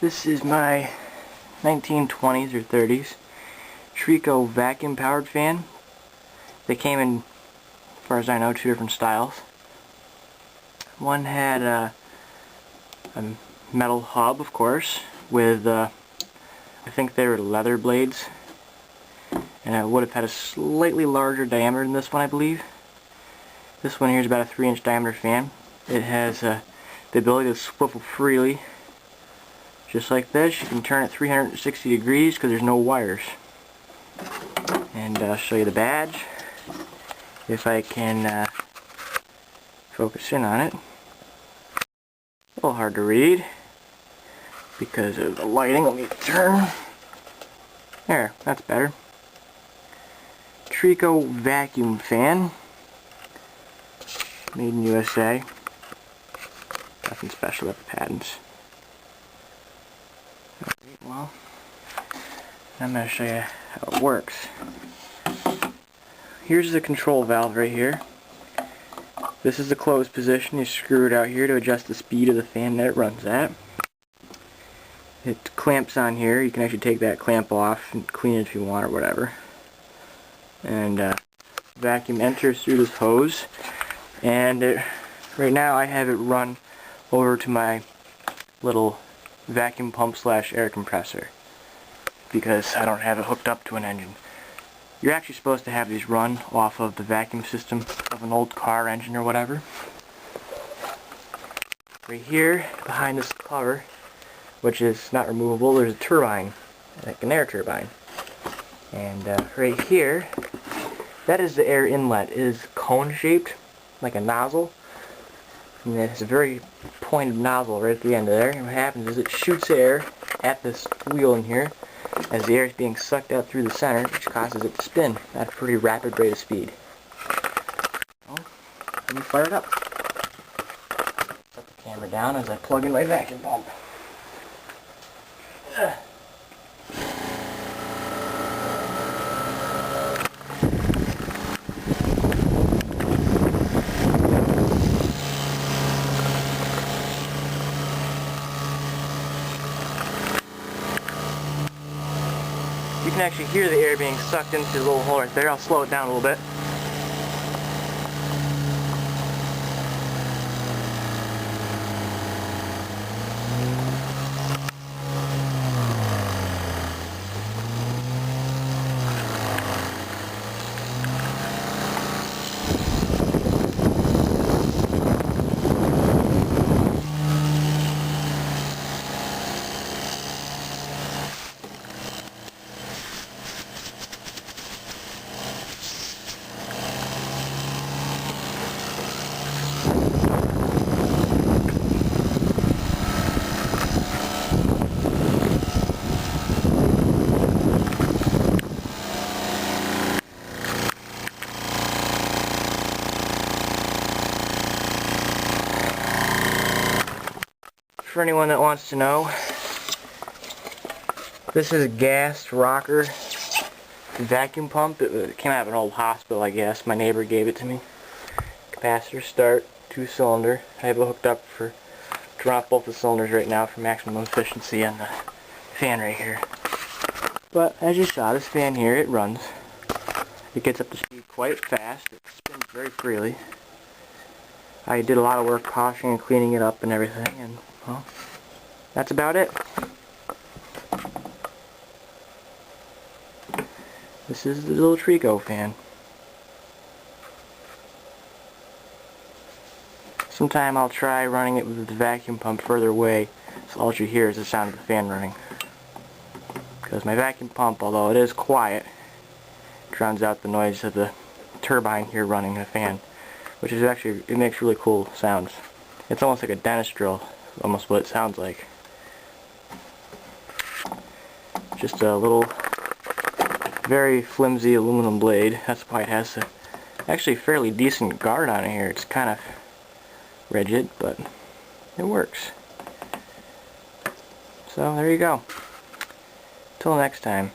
This is my 1920s or 30s Trico vacuum powered fan. They came in, as far as I know, two different styles. One had a metal hub, of course, with I think they were leather blades, and it would have had a slightly larger diameter than this one, I believe. This one here is about a 3-inch diameter fan. It has the ability to swivel freely, just like this. You can turn it 360 degrees because there's no wires. And I'll show you the badge if I can focus in on it. A little hard to read because of the lighting. Let me turn. There, that's better. Trico vacuum fan, made in USA. Nothing special about the patents. Okay, well, I'm going to show you how it works. Here's the control valve right here. This is the closed position. You screw it out here to adjust the speed of the fan that it runs at. It clamps on here. You can actually take that clamp off and clean it if you want or whatever. And vacuum enters through this hose. And right now I have it run over to my little vacuum pump / air compressor because I don't have it hooked up to an engine. You're actually supposed to have these run off of the vacuum system of an old car engine or whatever. Right here, behind this cover, which is not removable, there's a turbine, like an air turbine. And right here, that is the air inlet. It is cone-shaped, like a nozzle. And it has a very pointed nozzle right at the end of there. And what happens is it shoots air at this wheel in here as the air is being sucked out through the center, which causes it to spin at a pretty rapid rate of speed. Well, let me fire it up. Set the camera down as I plug in my vacuum pump. You can actually hear the air being sucked into the little hole right there. I'll slow it down a little bit. For anyone that wants to know, this is a gas rocker vacuum pump. It came out of an old hospital, I guess. My neighbor gave it to me. Capacitor start, 2-cylinder. I have it hooked up to run off both the cylinders right now for maximum efficiency on the fan right here. But as you saw, this fan here, it runs. It gets up to speed quite fast. It spins very freely. I did a lot of work polishing and cleaning it up and everything, and well, that's about it. This is the little Trico fan. Sometime I'll try running it with the vacuum pump further away, so all you hear is the sound of the fan running. Because my vacuum pump, although it is quiet, drowns out the noise of the turbine here running the fan, which is actually, it makes really cool sounds. It's almost like a dentist drill, almost what it sounds like. Just a little, very flimsy aluminum blade. That's why it has a actually fairly decent guard on it here. It's kind of rigid, but it works. So there you go. Till next time.